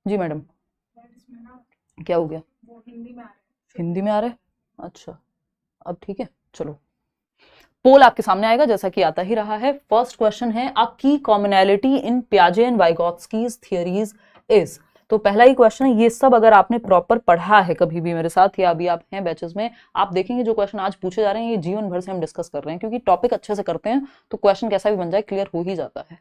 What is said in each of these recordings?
जी madam, क्या हो गया? हिंदी में आ रहा है? अच्छा, अब ठीक है, चलो। पोल आपके सामने आएगा जैसा कि आता ही रहा है। फर्स्ट क्वेश्चन है, अ की कॉमनैलिटी इन पियाजे एंड वाइगोत्स्कीज थियरीज इज। तो पहला ही क्वेश्चन है, ये सब अगर आपने प्रॉपर पढ़ा है कभी भी मेरे साथ या अभी आप हैं बैचेस में, आप देखेंगे जो क्वेश्चन आज पूछे जा रहे हैं ये जीवन भर से हम डिस्कस कर रहे हैं, क्योंकि टॉपिक अच्छे से करते हैं तो क्वेश्चन कैसा भी बन जाए क्लियर हो ही जाता है।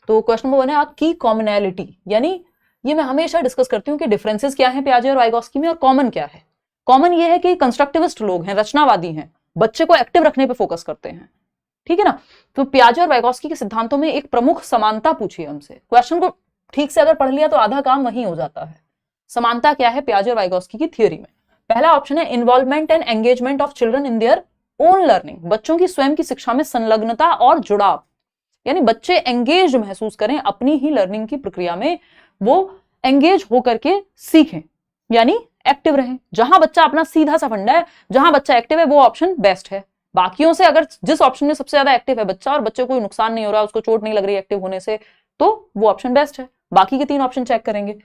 तो क्वेश्चन नंबर 1 है, अ की कॉमनैलिटी, यानी ये मैं हमेशा डिस्कस करती हूँ कि डिफरेंसेस क्या है पियाजे और वाइगोत्स्की में और कॉमन क्या है। कॉमन ये है कि कंस्ट्रक्टिविस्ट लोग हैं, रचनावादी हैं, बच्चे को एक्टिव रखने पे फोकस करते हैं, ठीक है ना। तो पियाजे और वाइगोत्स्की के सिद्धांतों में एक प्रमुख समानता पूछी है हमसे, क्वेश्चन को ठीक से अगर पढ़ लिया तो आधा काम वहीं हो जाता है। समानता क्या है पियाजे और वाइगोत्स्की की थियोरी में? पहला ऑप्शन है, involvement and engagement of children in their own learning, बच्चों की स्वयं की शिक्षा में संलग्नता और जुड़ाव, यानी बच्चे एंगेज महसूस करें अपनी ही लर्निंग की प्रक्रिया में, वो एंगेज होकर के सीखें, यानी एक्टिव रहें। जहां बच्चा अपना सीधा सा फंडा है, जहां बच्चा एक्टिव है वो ऑप्शन बेस्ट है। बाकियों से अगर जिस ऑप्शन में सबसे ज्यादा एक्टिव है बच्चा और बच्चे को कोई नुकसान नहीं हो रहा, उसको चोट नहीं लग रही एक्टिव होने से, तो वो ऑप्शन बेस्ट है। बाकी के 3 ऑप्शन चेक करेंगे।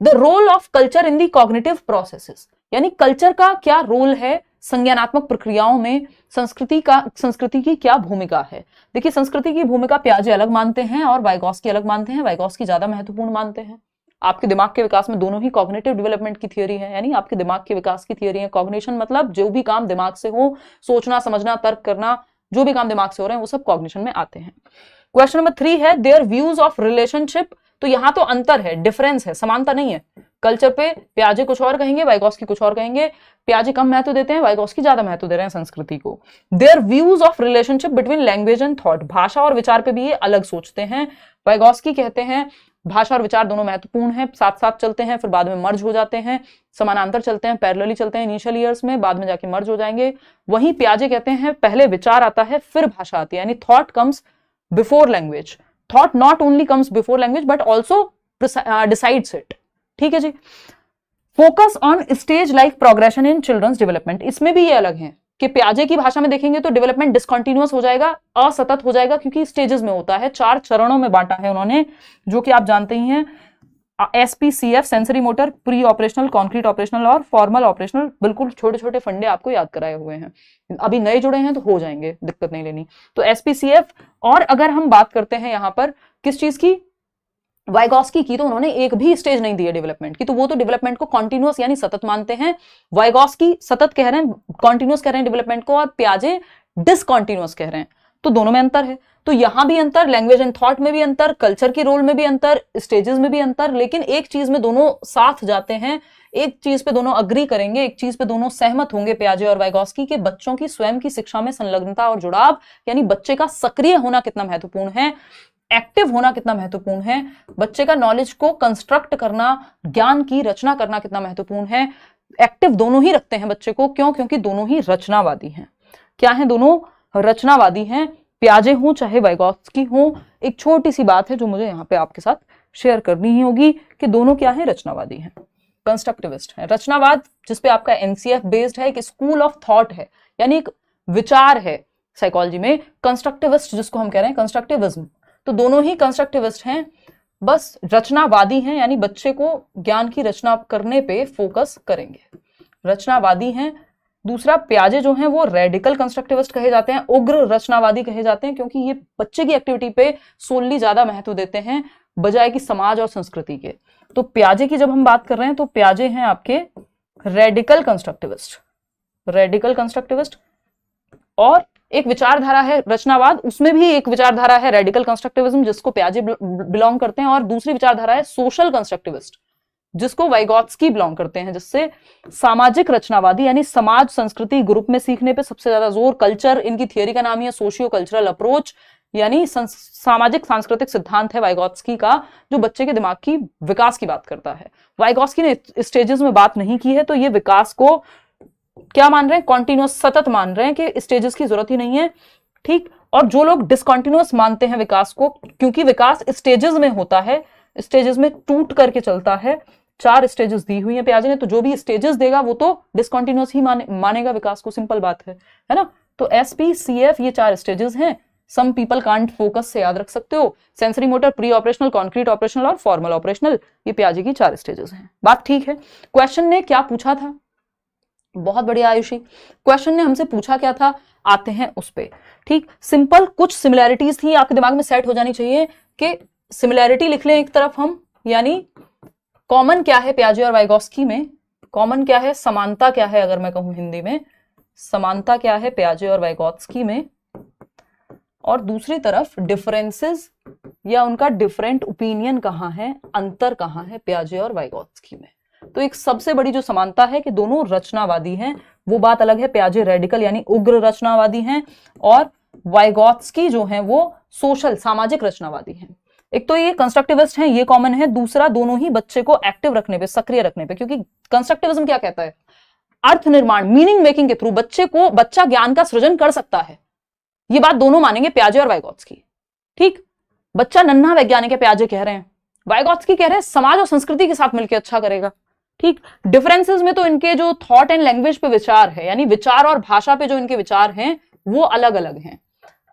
The role of culture in the cognitive processes, यानी कल्चर का क्या रोल है संज्ञानात्मक प्रक्रियाओं में, संस्कृति की क्या भूमिका है। देखिए, संस्कृति की भूमिका पियाजे अलग मानते हैं और वाइगोत्स्की अलग मानते हैं, वाइगोत्स्की ज्यादा महत्वपूर्ण मानते हैं। आपके दिमाग के विकास में दोनों ही कॉग्निटिव डेवलपमेंट की थियोरी है, यानी आपके दिमाग के विकास की थियोरी है। कॉग्निशन मतलब जो भी काम दिमाग से हो, सोचना, समझना, तर्क करना, जो भी काम दिमाग से हो रहे हैं वो सब कॉग्निशन में आते हैं। क्वेश्चन नंबर 3 है, देयर व्यूज ऑफ रिलेशनशिप। तो यहां तो अंतर है, डिफरेंस है, समानता नहीं है। कल्चर पे पियाजे कुछ और कहेंगे, वाइगोत्स्की कुछ और कहेंगे। पियाजे कम महत्व देते हैं, वाइगोत्स्की ज्यादा महत्व दे रहे हैं संस्कृति को। Their views of relationship between language and thought, भाषा और विचार पे भी ये अलग सोचते हैं। वाइगोत्स्की कहते हैं भाषा और विचार दोनों महत्वपूर्ण हैं, साथ साथ चलते हैं, फिर बाद में मर्ज हो जाते हैं, समानांतर चलते हैं, पैरेलली चलते हैं इनिशियल ईयर्स में, बाद में जाके मर्ज हो जाएंगे। वहीं पियाजे कहते हैं पहले विचार आता है फिर भाषा आती है, यानी thought comes before language. Thought not only comes before language but also decides it, ठीक है जी। Focus on stage like progression in children's development, इसमें भी ये अलग है कि पियाजे की भाषा में देखेंगे तो डेवलपमेंट डिसकंटिन्यूअस हो जाएगा, असतत हो जाएगा, क्योंकि स्टेजेस में होता है। 4 चरणों में बांटा है उन्होंने, जो कि आप जानते ही हैं, SPCF, sensory motor, pre operational, concrete operational और फॉर्मल ऑपरेशनल। बिल्कुल छोटे छोटे फंडे आपको याद कराए हुए हैं, अभी नए जुड़े हैं तो हो जाएंगे, दिक्कत नहीं लेनी। तो SPCF, और अगर हम बात करते हैं यहां पर किस चीज की, वाइगोत्स्की की, तो उन्होंने एक भी स्टेज नहीं दी है डेवलपमेंट की, तो वो तो डेवलपमेंट को कॉन्टिन्यूअस यानी सतत मानते हैं। वाइगोत्स्की सतत कह रहे हैं, कॉन्टिन्यूअस कह रहे हैं डेवलपमेंट को, और पियाजे डिसकॉन्टिन्यूअस कह रहे हैं, तो दोनों में अंतर है। तो यहां भी अंतर, लैंग्वेज एंड थॉट में भी अंतर, कल्चर के रोल में भी अंतर, स्टेजेस में भी अंतर, लेकिन एक चीज में दोनों साथ जाते हैं, एक चीज पे दोनों अग्री करेंगे, एक चीज पे दोनों सहमत होंगे, पियाजे और वाइगोत्स्की के, बच्चों की स्वयं की शिक्षा में संलग्नता और जुड़ाव, यानी बच्चे का सक्रिय होना कितना महत्वपूर्ण है, एक्टिव होना कितना महत्वपूर्ण है, बच्चे का नॉलेज को कंस्ट्रक्ट करना, ज्ञान की रचना करना कितना महत्वपूर्ण है। एक्टिव दोनों ही रखते हैं बच्चे को, क्यों? क्योंकि दोनों ही रचनावादी हैं। क्या है? दोनों रचनावादी हैं, पियाजे हो चाहे वाइगोत्स्की हो। एक छोटी सी बात है जो मुझे यहाँ पे आपके साथ शेयर करनी ही होगी कि दोनों क्या है? रचनावादी हैं, कंस्ट्रक्टिविस्ट है। रचनावाद जिसपे आपका NCF बेस्ड है, एक स्कूल ऑफ थॉट है, यानी एक विचार है साइकोलॉजी में। कंस्ट्रक्टिविस्ट जिसको हम कह रहे हैं कंस्ट्रक्टिविज्म, तो दोनों ही कंस्ट्रक्टिविस्ट हैं, बस रचनावादी हैं, यानी बच्चे को ज्ञान की रचना करने पे फोकस करेंगे, रचनावादी हैं। दूसरा, पियाजे जो हैं वो रेडिकल कंस्ट्रक्टिविस्ट कहे जाते हैं, उग्र रचनावादी कहे जाते हैं, क्योंकि ये बच्चे की एक्टिविटी पे सोलली ज्यादा महत्व देते हैं बजाय कि समाज और संस्कृति के। तो पियाजे की जब हम बात कर रहे हैं तो पियाजे हैं आपके रेडिकल कंस्ट्रक्टिविस्ट, रेडिकल कंस्ट्रक्टिविस्ट। और एक विचारधारा है रचनावाद, उसमें भी एक विचारधारा है रेडिकल कंस्ट्रक्टिविज्म जिसको पियाजे बिलोंग करते हैं, और दूसरी विचारधारा है सोशल कंस्ट्रक्टिविस्ट जिसको वाइगोत्स्की बिलोंग करते हैं, जिससे सामाजिक रचनावादी यानी समाज संस्कृति ग्रुप में सीखने पे सबसे ज्यादा जोर। कल्चर इनकी थियोरी का नाम ही है सोशियो कल्चरल अप्रोच, यानी सामाजिक सांस्कृतिक सिद्धांत है वाइगोत्स्की का, जो बच्चे के दिमाग की विकास की बात करता है। वाइगोत्स्की ने स्टेजेस में बात नहीं की है, तो ये विकास को क्या मान रहे हैं? कॉन्टिन्यूअस, सतत मान रहे हैं कि स्टेजेस की जरूरत ही नहीं है, ठीक। और जो लोग डिसकॉन्टिन्यूअस मानते हैं विकास को, क्योंकि विकास स्टेजेस में होता है, स्टेजेस में टूट करके चलता है। 4 स्टेजेस दी हुई है पियाजे ने, तो जो भी स्टेजेस देगा वो तो डिसकॉन्टिन्यूअस ही मानेगा विकास को, सिंपल बात है ना। तो SPCF ये 4 स्टेजेस हैं, सम पीपल कांट फोकस से याद रख सकते हो, sensory motor, pre operational, concrete operational और फॉर्मल ऑपरेशनल, ये पियाजे की 4 स्टेजेस हैं। बात ठीक है। क्वेश्चन ने क्या पूछा था, बहुत बढ़िया आयुषी, क्वेश्चन ने हमसे पूछा क्या था, आते हैं उस पे। ठीक, सिंपल कुछ सिमिलैरिटीज थी, आपके दिमाग में सेट हो जानी चाहिए कि सिमिलैरिटी लिख लें एक तरफ हम, यानी कॉमन क्या है पियाजे और वाइगोत्स्की में, कॉमन क्या है, समानता क्या है, अगर मैं कहूं हिंदी में समानता क्या है पियाजे और वाइगोत्स्की में, और दूसरी तरफ डिफरेंसेस या उनका डिफरेंट ओपिनियन कहां है, अंतर कहां है पियाजे और वाइगोत्स्की में। तो एक सबसे बड़ी जो समानता है कि दोनों रचनावादी हैं, वो बात अलग है, पियाजे रेडिकल यानी उग्र रचनावादी हैं और वाइगोत्स्की जो हैं वो सोशल सामाजिक रचनावादी हैं। एक तो ये कंस्ट्रक्टिविस्ट हैं, ये कॉमन है, दूसरा दोनों ही बच्चे को एक्टिव रखने पे, सक्रिय रखने पे, क्योंकि कंस्ट्रक्टिविज्म क्या कहता है, अर्थ निर्माण, मीनिंग मेकिंग के थ्रू बच्चा ज्ञान का सृजन कर सकता है, ये बात दोनों मानेंगे पियाजे और वाइगोत्स्की। ठीक, बच्चा नन्हा वैज्ञानिक है, पियाजे कह रहे हैं, वाइगोत्स्की कह रहे हैं समाज और संस्कृति के साथ मिलकर अच्छा करेगा। ठीक, डिफरेंसेस में तो इनके जो थॉट एंड लैंग्वेज पे विचार है, यानी विचार और भाषा पे जो इनके विचार हैं वो अलग अलग हैं।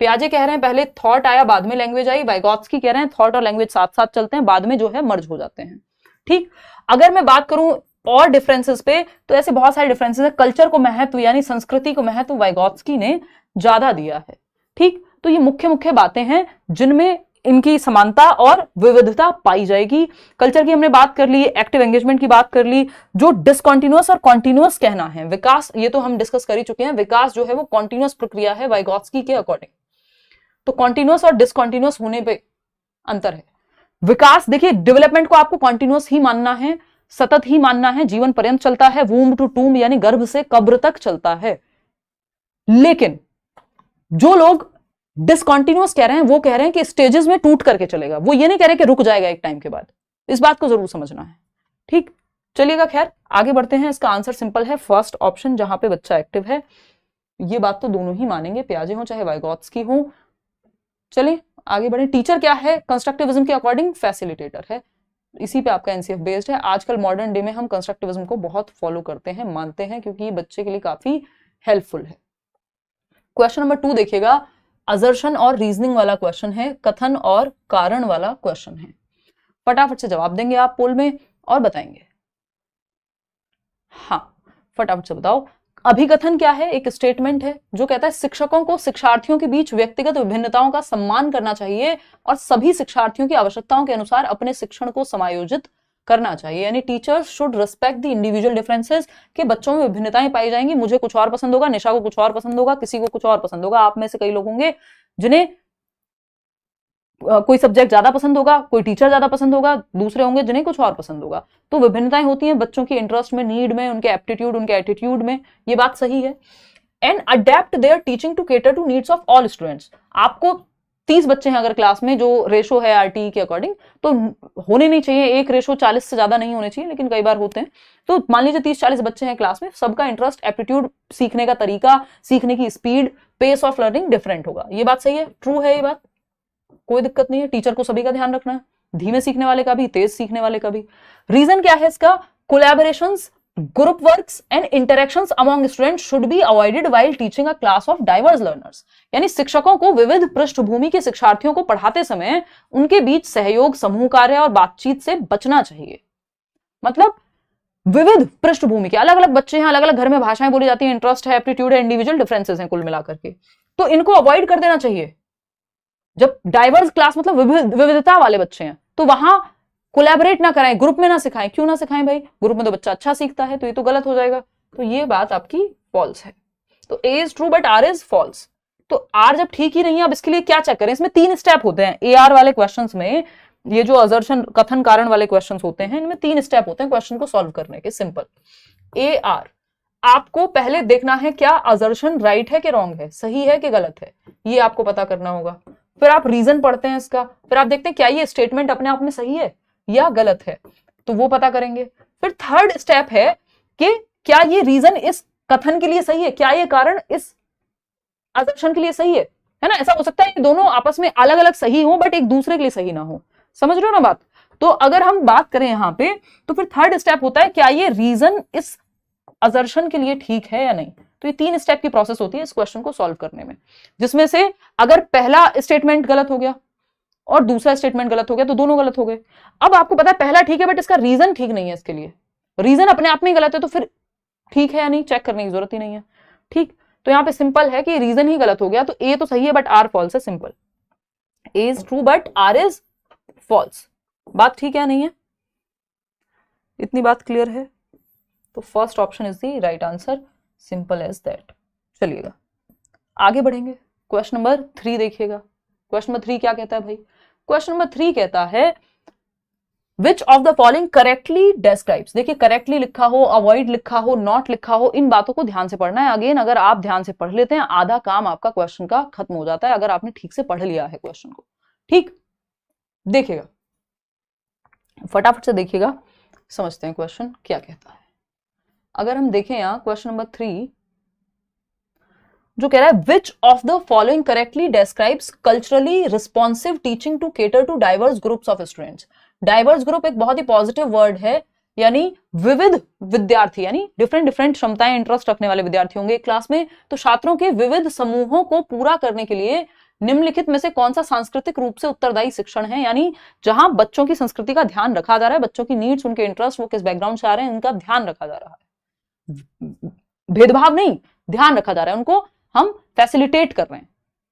पियाजे कह रहे हैं पहले थॉट आया बाद में लैंग्वेज आई, वाइगोत्स्की कह रहे हैं थॉट और लैंग्वेज साथ साथ चलते हैं, बाद में जो है मर्ज हो जाते हैं। ठीक, अगर मैं बात करूं और डिफरेंसेस पे, तो ऐसे बहुत सारे डिफरेंसेस है। कल्चर को महत्व यानी संस्कृति को महत्व वाइगोत्स्की ने ज्यादा दिया है। ठीक, तो ये मुख्य मुख्य बातें हैं जिनमें इनकी समानता और विविधता पाई जाएगी। कल्चर की हमने बात कर ली, एक्टिव एंगेजमेंट की बात कर ली, जो डिसकॉन्टिन्यूअस और कॉन्टिन्यूअस कहना है, विकास, ये तो हम डिस्कस कर ही चुके हैं, विकास जो है वो कॉन्टिन्यूअस प्रक्रिया है वाइगोत्स्की के अकॉर्डिंग। तो कॉन्टिन्यूअस और डिसकॉन्टिन्यूअस होने पे अंतर है। विकास देखिए, डेवलपमेंट को आपको कॉन्टिन्यूअस ही मानना है, सतत ही मानना है, जीवन पर्यंत चलता है, वूम्ब टू टूम्ब यानी गर्भ से कब्र तक चलता है। लेकिन जो लोग डिसकॉन्टिन्यूअस कह रहे हैं वो कह रहे हैं कि स्टेजेस में टूट करके चलेगा, वो ये नहीं कह रहे कि रुक जाएगा एक टाइम के बाद, इस बात को जरूर समझना है। ठीक, चलिएगा, खैर आगे बढ़ते हैं। इसका आंसर सिंपल है, फर्स्ट ऑप्शन, जहां पे बच्चा एक्टिव है। ये बात तो दोनों ही मानेंगे, पियाजे हो चाहे वाइगोत्स्की हो। चलिए आगे बढ़े। टीचर क्या है कंस्ट्रक्टिविज्म के अकॉर्डिंग, फैसिलिटेटर है, इसी पे आपका एनसीएफ बेस्ड है। आजकल मॉडर्न डे में हम कंस्ट्रक्टिविज्म को बहुत फॉलो करते हैं, मानते हैं, क्योंकि ये बच्चे के लिए काफी हेल्पफुल है। क्वेश्चन नंबर 2 देखिएगा, असर्शन और रीजनिंग वाला क्वेश्चन है, कथन और कारण वाला क्वेश्चन है। फटाफट से जवाब देंगे आप पोल में और बताएंगे। हाँ, फटाफट से बताओ। अभिकथन क्या है, एक स्टेटमेंट है जो कहता है शिक्षकों को शिक्षार्थियों के बीच व्यक्तिगत विभिन्नताओं का सम्मान करना चाहिए और सभी शिक्षार्थियों की आवश्यकताओं के अनुसार अपने शिक्षण को समायोजित करना चाहिए, यानी teachers should respect the individual differences, के बच्चों में विभिन्नताएं पाई जाएंगी, मुझे कुछ और पसंद होगा, निशा को कुछ और पसंद होगा, किसी को कुछ और पसंद होगा, आप में से कई लोग होंगे जिन्हें कोई सब्जेक्ट ज्यादा पसंद होगा, कोई टीचर ज्यादा पसंद होगा, दूसरे होंगे जिन्हें कुछ और पसंद होगा। तो विभिन्नताएं होती हैं बच्चों की इंटरेस्ट में, नीड में, उनके एप्टीट्यूड, उनके एटीट्यूड में, ये बात सही है। And adapt their teaching to cater to needs of all students. आपको 30 बच्चे हैं अगर क्लास में, जो रेशो है आरटी के अकॉर्डिंग, तो होने नहीं चाहिए, एक रेशो 40 से ज्यादा नहीं होने चाहिए, लेकिन कई बार होते हैं। तो मान लीजिए 30-40 बच्चे हैं क्लास में, सबका इंटरेस्ट, एप्टीट्यूड, सीखने का तरीका, सीखने की speed, pace of learning different होगा। ये बात सही है, ट्रू है ये बात, कोई दिक्कत नहीं है। टीचर को सभी का ध्यान रखना है, धीमे सीखने वाले का भी, तेज सीखने वाले का भी। रीजन क्या है इसका, collaborations, group works and interactions among students should be avoided while teaching a class of diverse learners, यानी शिक्षकों को विविध पृष्ठभूमि के शिक्षार्थियों को पढ़ाते समय उनके बीच सहयोग, समूह कार्य और बातचीत से बचना चाहिए। मतलब विविध पृष्ठभूमि के अलग अलग बच्चे हैं, अलग अलग घर में भाषाएं बोली जाती हैं, इंटरेस्ट है, एप्टीट्यूड है, इंडिविजुअल डिफरेंसेस हैं कुल मिलाकर के, तो इनको अवॉइड कर देना चाहिए। जब डाइवर्स क्लास मतलब विविधता वाले बच्चे हैं, तो वहां कोलैबोरेट ना कराएं, ग्रुप में ना सिखाएं। क्यों ना सिखाएं भाई, ग्रुप में तो बच्चा अच्छा सीखता है, तो ये तो गलत हो जाएगा। तो ये बात आपकी फॉल्स है। तो A is true but R is false. तो आर जब ठीक ही नहीं है, अब इसके लिए क्या चेक करें, इसमें 3 स्टेप होते हैं। ए आर वाले क्वेश्चंस में, ये जो असर्शन, कथन, कारण वाले क्वेश्चंस होते हैं, इनमें 3 स्टेप होते हैं क्वेश्चन को सॉल्व करने के। सिंपल ए आर, आपको पहले देखना है क्या असर्शन राइट है कि रॉन्ग है, सही है कि गलत है, ये आपको पता करना होगा। फिर आप रीजन पढ़ते हैं इसका, फिर आप देखते हैं क्या ये स्टेटमेंट अपने आप में सही है या गलत है, तो वो पता करेंगे। फिर थर्ड स्टेप है कि क्या ये रीजन इस कथन के लिए सही है, क्या ये कारण इस असर्शन के लिए सही है ना। ऐसा हो सकता है कि दोनों आपस में अलग अलग सही हो बट एक दूसरे के लिए सही ना हो, समझ रहे हो ना बात। तो अगर हम बात करें यहां पे, तो फिर थर्ड स्टेप होता है क्या ये रीजन इस असर्शन के लिए ठीक है या नहीं। तो तो ये 3 स्टेप की प्रोसेस होती है इस क्वेश्चन को सॉल्व करने में, जिसमें से अगर पहला स्टेटमेंट गलत हो गया और दूसरा स्टेटमेंट गलत हो गया तो दोनों गलत हो गए। अब आपको पता है पहला ठीक है बट इसका रीजन ठीक नहीं है, इसके लिए रीजन अपने आप में ही गलत है, तो फिर ठीक है या नहीं चेक करने की जरूरत ही नहीं है। ठीक, तो यहां पे सिंपल है कि रीजन ही गलत हो गया, तो ए तो सही है बट आर फॉल्स है। Simple, A is true but R is false. बात ठीक है नहीं है, इतनी बात क्लियर है? तो first option is the right answer, simple as that. चलिएगा आगे बढ़ेंगे, क्वेश्चन नंबर 3 देखिएगा। क्वेश्चन नंबर 3 क्या कहता है भाई? क्वेश्चन नंबर 3 कहता है which of the following correctly describes. देखिए करेक्टली लिखा हो, अवॉइड लिखा हो, नॉट लिखा हो, इन बातों को ध्यान से पढ़ना है। अगेन अगर आप ध्यान से पढ़ लेते हैं आधा काम आपका क्वेश्चन का खत्म हो जाता है, अगर आपने ठीक से पढ़ लिया है क्वेश्चन को। ठीक, देखिएगा फटाफट से देखिएगा, समझते हैं क्वेश्चन क्या कहता है। अगर हम देखें यहां क्वेश्चन नंबर 3 जो कह रहा है which of the following correctly describes culturally responsive teaching to cater to diverse groups of students. Diverse group एक बहुत ही पॉजिटिव वर्ड है, यानी विविध विद्यार्थी, यानी डिफरेंट डिफरेंट क्षमताएं इंटरेस्ट रखने वाले विद्यार्थी होंगे क्लास में, तो छात्रों के विविध समूहों को पूरा करने के लिए निम्नलिखित में से कौन सा सांस्कृतिक रूप से उत्तरदायी शिक्षण है। यानी जहां बच्चों की संस्कृति का ध्यान रखा जा रहा है, बच्चों की नीड्स, उनके इंटरेस्ट, वो किस बैकग्राउंड से आ रहे हैं, इनका ध्यान रखा जा रहा है। भेदभाव नहीं, ध्यान रखा जा रहा है, उनको हम फैसिलिटेट कर रहे हैं।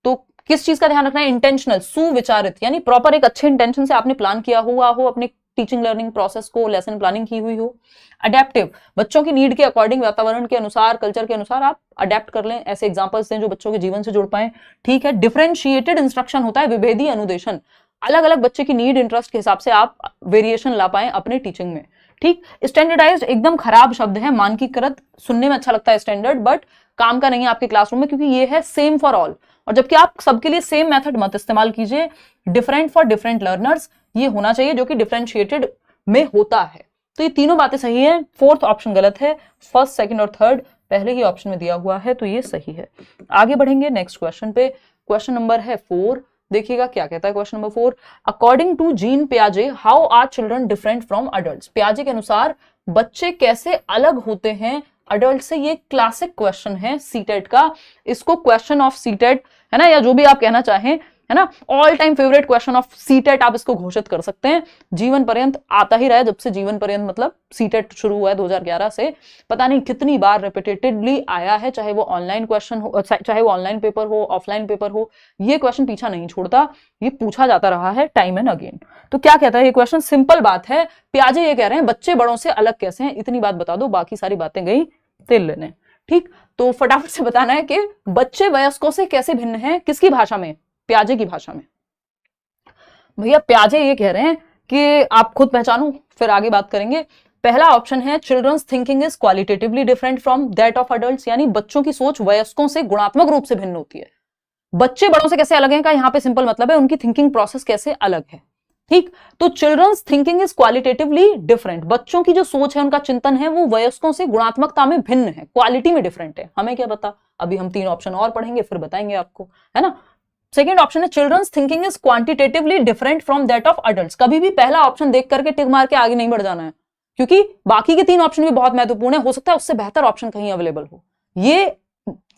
तो किस चीज का ध्यान रखना है? इंटेंशनल, सुविचारित, यानी प्रॉपर एक अच्छे इंटेंशन से आपने प्लान किया हुआ हो अपने टीचिंग लर्निंग प्रोसेस को, लेसन प्लानिंग की हुई हो। अडेप्टिव, बच्चों की नीड के अकॉर्डिंग, वातावरण के अनुसार, कल्चर के अनुसार आप अडेप्ट कर लें, ऐसे एग्जांपल्स दें जो बच्चों के जीवन से जुड़ पाए। ठीक है, डिफरेंशिएटेड इंस्ट्रक्शन होता है, विभेदी अनुदेशन, अलग अलग बच्चे की नीड इंटरेस्ट के हिसाब से आप वेरिएशन ला पाए अपने टीचिंग में। ठीक, स्टैंडर्डाइज्ड एकदम खराब शब्द है, मानकीकृत सुनने में अच्छा लगता है स्टैंडर्ड, बट काम का नहीं है आपके क्लासरूम में, क्योंकि ये है सेम फॉर ऑल, और जबकि आप सबके लिए सेम मेथड मत इस्तेमाल कीजिए, डिफरेंट फॉर डिफरेंट लर्नर्स ये होना चाहिए, जो कि डिफरेंशिएटेड में होता है। तो ये तीनों बातें सही है, फोर्थ ऑप्शन गलत है, फर्स्ट, सेकंड और थर्ड पहले ही ऑप्शन में दिया हुआ है, तो ये सही है। आगे बढ़ेंगे नेक्स्ट क्वेश्चन पे, क्वेश्चन नंबर है 4, देखिएगा क्या कहता है question number 4। According to Jean पियाजे how are children different from adults. पियाजे के अनुसार बच्चे कैसे अलग होते हैं अडल्ट से। ये क्लासिक क्वेश्चन है सीटेट का, इसको क्वेश्चन ऑफ सीटेट है ना, या जो भी आप कहना चाहें, है ना, all time favourite question of CTET आप इसको घोषित कर सकते हैं। जीवन पर्यंत आता ही रहा है, जब से जीवन पर्यंत मतलब सीटेट शुरू हुआ है 2011 से, पता नहीं कितनी बार रिपीटेडली आया है, चाहे वो ऑनलाइन क्वेश्चन हो, चाहे वो ऑनलाइन पेपर हो, ऑफलाइन पेपर हो, ये क्वेश्चन पीछा नहीं छोड़ता, ये पूछा जाता रहा है टाइम एंड अगेन। तो क्या कहता है ये क्वेश्चन? सिंपल बात है, पियाजे ये कह रहे हैं बच्चे बड़ों से अलग कैसे हैं, इतनी बात बता दो, बाकी सारी बातें गई तेल लेने। ठीक, तो फटाफट से बताना है कि बच्चे वयस्कों से कैसे भिन्न हैं, किसकी भाषा में? पियाजे की भाषा में। भैया पियाजे ये कह रहे हैं कि आप खुद पहचानो, फिर आगे बात करेंगे। पहला ऑप्शन है children's thinking is qualitatively different from that of adults, यानी बच्चों की सोच वयस्कों से गुणात्मक रूप से भिन्न होती है। बच्चे बड़ों से कैसे अलग हैं का यहाँ पे सिंपल मतलब है उनकी थिंकिंग प्रोसेस कैसे अलग है। ठीक, तो children's thinking is qualitatively different, बच्चों की जो सोच है, उनका चिंतन है, वो वयस्कों से गुणात्मकता में भिन्न है, क्वालिटी में डिफरेंट है। हमें क्या पता, अभी हम 3 ऑप्शन और पढ़ेंगे फिर बताएंगे आपको, है ना। सेकेंड ऑप्शन है children's thinking is quantitatively different from that of adults. कभी भी पहला ऑप्शन देख करके टिक मार के आगे नहीं बढ़ जाना है, क्योंकि बाकी के 3 ऑप्शन भी बहुत महत्वपूर्ण है, हो सकता है उससे बेहतर ऑप्शन कहीं अवेलेबल हो। ये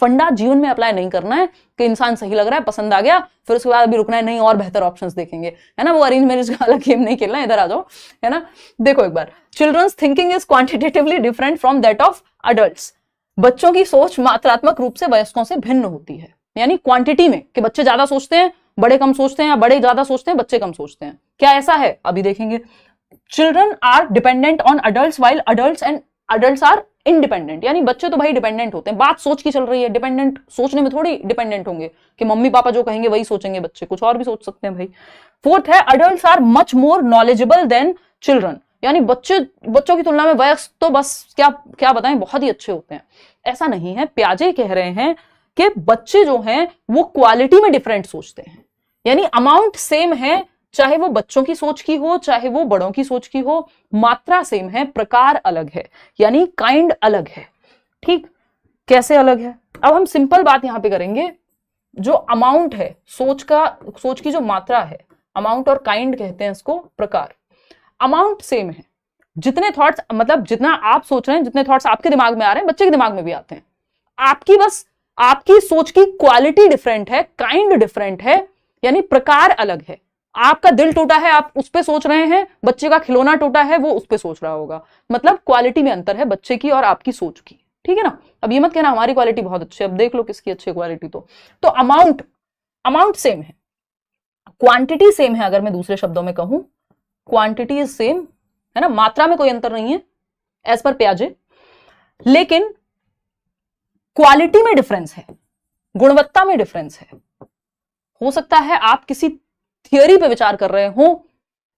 फंडा जीवन में अप्लाई नहीं करना है कि इंसान सही लग रहा है, पसंद आ गया, फिर उसके बाद अभी रुकना है, नहीं और बेहतर ऑप्शंस देखेंगे, है ना। वो अरेंज मैरिज का अलग गेम नहीं खेलना, इधर आ जाओ, है ना। देखो एक बार, children's thinking is quantitatively different from that of adults, बच्चों की सोच मात्रात्मक रूप से वयस्कों से भिन्न होती है, यानी क्वांटिटी में कि बच्चे ज्यादा सोचते हैं, बड़े कम सोचते हैं, या बड़े ज्यादा सोचते हैं, बच्चे कम सोचते हैं। क्या ऐसा है, अभी देखेंगे। Children are dependent on adults while adults are independent, यानी बच्चे तो भाई डिपेंडेंट होते हैं, बात सोच की चल रही है, डिपेंडेंट सोचने में थोड़ी डिपेंडेंट होंगे कि मम्मी पापा जो कहेंगे वही सोचेंगे, बच्चे कुछ और भी सोच सकते हैं भाई। फोर्थ है adults are much more knowledgeable than children, यानी बच्चों की तुलना में वयस्क तो बस क्या बताएं, बहुत ही अच्छे होते हैं। ऐसा नहीं है, पियाजे कह रहे हैं कि बच्चे जो हैं वो क्वालिटी में डिफरेंट सोचते हैं, यानी अमाउंट सेम है, चाहे वो बच्चों की सोच की हो, चाहे वो बड़ों की सोच की हो, मात्रा सेम है, प्रकार अलग है, यानी काइंड अलग है। ठीक, कैसे अलग है? अब हम सिंपल बात यहां पे करेंगे, जो अमाउंट है, सोच की जो मात्रा है, अमाउंट और काइंड कहते हैं इसको, प्रकार। अमाउंट सेम है, जितने थॉट्स, मतलब जितना आप सोच रहे हैं, जितने थॉट्स आपके दिमाग में आ रहे हैं, बच्चे के दिमाग में भी आते हैं। आपकी बस आपकी सोच की क्वालिटी डिफरेंट है, काइंड डिफरेंट है, यानी प्रकार अलग है। आपका दिल टूटा है, आप उस पे सोच रहे हैं, बच्चे का खिलौना टूटा है, वो उस पे सोच रहा होगा। मतलब क्वालिटी में अंतर है बच्चे की और आपकी सोच की, ठीक है ना। अब ये मत कहना हमारी क्वालिटी बहुत अच्छी है, अब देख लो किसकी अच्छी क्वालिटी। तो अमाउंट सेम है, क्वांटिटी सेम है। अगर मैं दूसरे शब्दों में कहूं, क्वांटिटी इज सेम, है ना, मात्रा में कोई अंतर नहीं है एज पर प्याजे, लेकिन क्वालिटी में डिफरेंस है, गुणवत्ता में डिफरेंस है। हो सकता है आप किसी थियरी पे विचार कर रहे हो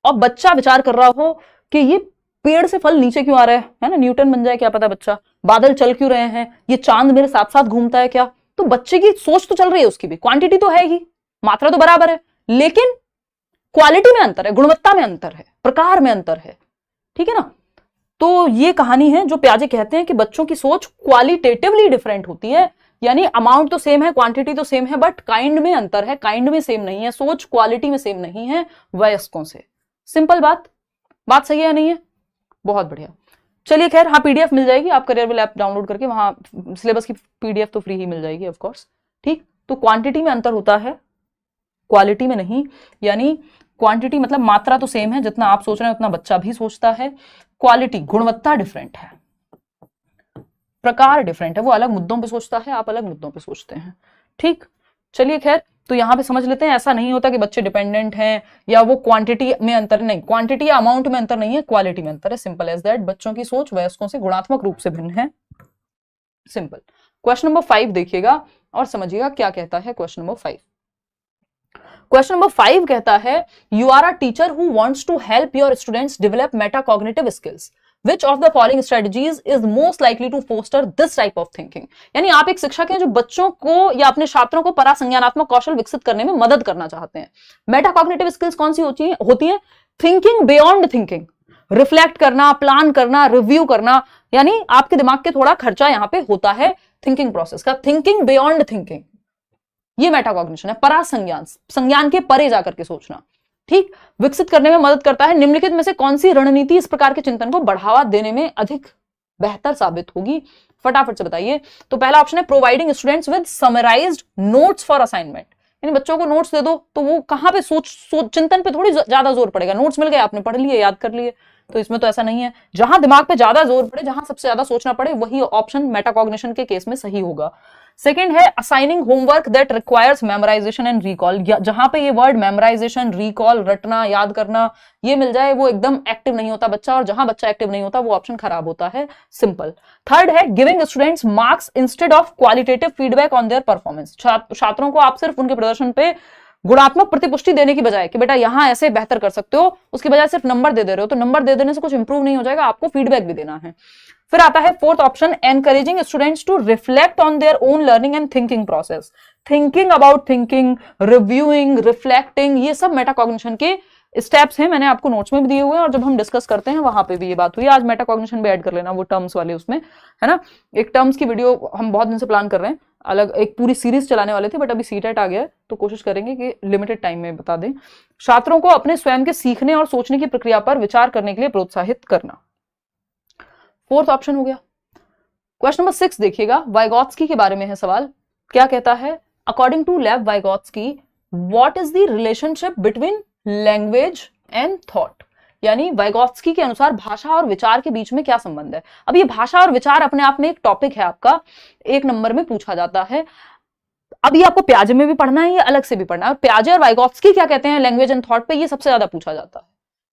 और बच्चा विचार कर रहा हो कि ये पेड़ से फल नीचे क्यों आ रहा है ना, न्यूटन बन जाए क्या पता बच्चा, बादल चल क्यों रहे हैं, ये चांद मेरे साथ साथ घूमता है क्या। तो बच्चे की सोच तो चल रही है, उसकी भी क्वांटिटी तो है ही, मात्रा तो बराबर है, लेकिन क्वालिटी में अंतर है, गुणवत्ता में अंतर है, प्रकार में अंतर है, ठीक है ना। तो ये कहानी है जो प्याजे कहते हैं कि बच्चों की सोच क्वालिटेटिवली डिफरेंट होती है, यानी अमाउंट तो सेम है, क्वांटिटी तो सेम है, बट काइंड में अंतर है, काइंड में सेम नहीं है, सोच क्वालिटी में सेम नहीं है वयस्कों से। सिंपल बात सही है या नहीं है? बहुत बढ़िया। चलिए खैर, हाँ पीडीएफ मिल जाएगी, आप करियर ऐप डाउनलोड करके वहां सिलेबस की पीडीएफ तो फ्री ही मिल जाएगी ऑफ कोर्स, ठीक। तो क्वांटिटी में अंतर होता है, क्वालिटी में नहीं, यानी क्वांटिटी मतलब मात्रा तो सेम है, जितना आप सोच रहे हैं उतना बच्चा भी सोचता है। क्वालिटी गुणवत्ता डिफरेंट है, प्रकार डिफरेंट है, वो अलग मुद्दों पे सोचता है, आप अलग मुद्दों पे सोचते हैं, ठीक। चलिए खैर, तो यहां पे समझ लेते हैं, ऐसा नहीं होता कि बच्चे डिपेंडेंट हैं या वो क्वांटिटी में अंतर नहीं, क्वांटिटी या अमाउंट में अंतर नहीं है, क्वालिटी में अंतर है, सिंपल एज दैट। बच्चों की सोच वयस्कों से गुणात्मक रूप से भिन्न है, सिंपल। क्वेश्चन नंबर 5 देखिएगा और समझिएगा क्या कहता है क्वेश्चन नंबर 5। क्वेश्चन नंबर 5 कहता है, you are a teacher who wants to help your students develop metacognitive skills, which of the following strategies is most likely to foster this type of thinking। यानी आप एक शिक्षक हैं जो बच्चों को या अपने छात्रों को परासंज्ञानात्मक कौशल विकसित करने में मदद करना चाहते हैं। मेटाकॉग्निटिव स्किल्स कौन सी होती हैं? थिंकिंग बियॉन्ड थिंकिंग, रिफ्लेक्ट करना, प्लान करना, रिव्यू करना, यानी आपके दिमाग के थोड़ा खर्चा यहां पे होता है थिंकिंग प्रोसेस का। थिंकिंग बियॉन्ड थिंकिंग, ये मेटाकॉग्निशन है, परासंज्ञान, संज्ञान के परे जाकर के सोचना, ठीक, विकसित करने में मदद करता है। निम्नलिखित में से कौन सी रणनीति इस प्रकार के चिंतन को बढ़ावा देने में अधिक बेहतर साबित होगी? फटाफट से बताइए। तो पहला ऑप्शन है providing students with summarised notes for assignment, यानी बच्चों को नोट्स दे दो तो वो कहां पे चिंतन पे थोड़ी ज्यादा जोर पड़ेगा, नोट्स मिल गए, आपने पढ़ लिए, याद कर लिए, तो इसमें तो ऐसा नहीं है। जहां दिमाग पे ज्यादा जोर पड़े, जहां सबसे ज्यादा सोचना पड़े, वही ऑप्शन मेटाकॉग्निशन के केस में सही होगा। सेकंड है assigning homework that requires memorisation and recall, जहां पे ये वर्ड मेमोराइजेशन, रिकॉल, रटना, याद करना, ये मिल जाए, वो एकदम एक्टिव नहीं होता बच्चा, और जहां बच्चा एक्टिव नहीं होता वो ऑप्शन खराब होता है, सिंपल। थर्ड है giving students marks instead of qualitative feedback on their performance, छात्रों को आप सिर्फ उनके प्रदर्शन पे गुणात्मक प्रतिपुष्टि देने की बजाय कि बेटा यहां ऐसे बेहतर कर सकते हो, उसकी बजाय सिर्फ नंबर दे रहे हो, तो नंबर दे देने से कुछ इंप्रूव नहीं हो जाएगा, आपको फीडबैक भी देना है। फिर आता है fourth option, encouraging students to reflect on their own learning and thinking process, thinking about thinking, reviewing, reflecting, ये सब मेटाकॉग्निशन के स्टेप्स हैं, मैंने आपको नोट्स में भी दिए हुए हैं और जब हम डिस्कस करते हैं वहां पे भी ये बात हुई। आज मेटाकॉग्निशन भी ऐड कर लेना, वो टर्म्स वाले उसमें, है ना। एक टर्म्स की वीडियो हम बहुत दिन से प्लान कर रहे हैं, अलग एक पूरी सीरीज चलाने वाले थे, बट अभी सीटेट आ गया है तो कोशिश करेंगे कि लिमिटेड टाइम में बता दें। छात्रों को अपने स्वयं के सीखने और सोचने की प्रक्रिया पर विचार करने के लिए प्रोत्साहित करना, फोर्थ ऑप्शन हो गया। क्वेश्चन नंबर 6 देखिएगा, वाइगोत्स्की के बारे में है सवाल। क्या कहता है? According to Lev Vygotsky, what is the relationship between language and thought, यानी वाइगोत्स्की के अनुसार भाषा और विचार के बीच में क्या संबंध है। अब ये भाषा और विचार अपने आप में एक टॉपिक है आपका, 1 नंबर में पूछा जाता है। अब ये आपको प्याजे में भी पढ़ना है, ये अलग से भी पढ़ना है। और प्याजे और वाइगोत्स्की क्या कहते हैं लैंग्वेज एंड थॉट पे, ये सबसे ज्यादा पूछा जाता है,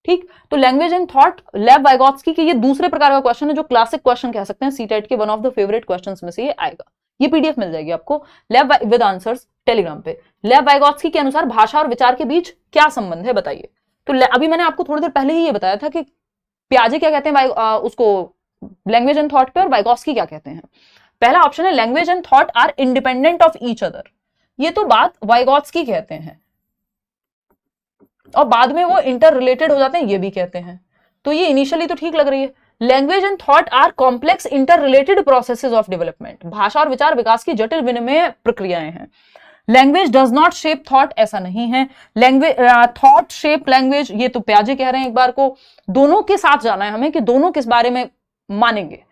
ठीक। तो लैंग्वेज एंड थॉट, लेव वाइगोत्स्की के, ये दूसरे प्रकार का क्वेश्चन है जो क्लासिक क्वेश्चन कह सकते हैं, सीटेट के one of the favourite questions में से ये आएगा। ये पीडीएफ मिल जाएगी आपको लेव विद आंसर्स टेलीग्राम पे। लेव वाइगोत्स्की के अनुसार भाषा और विचार के बीच क्या संबंध है बताइए। तो अभी मैंने आपको थोड़ी देर पहले ही ये बताया था कि प्याजे क्या कहते हैं उसको लैंग्वेज एंड थॉट पे, और वाइगोत्स्की क्या कहते हैं। पहला ऑप्शन है language and thought are independent of each other, ये तो बात वाइगोत्स्की कहते हैं, और बाद में वो इंटर रिलेटेड हो जाते हैं, ये भी कहते हैं। तो ये इनिशियली तो ठीक लग रही है। Language and thought are complex interrelated processes of development, भाषा और विचार विकास की जटिल विनिमय प्रक्रियाएं हैं। Language does not shape thought, ऐसा नहीं है। लैंग्वेज थॉट शेप लैंग्वेज, ये तो प्याजे कह रहे हैं एक बार को। दोनों के साथ जाना है हमें कि दोनों किस बारे में मानेंगे।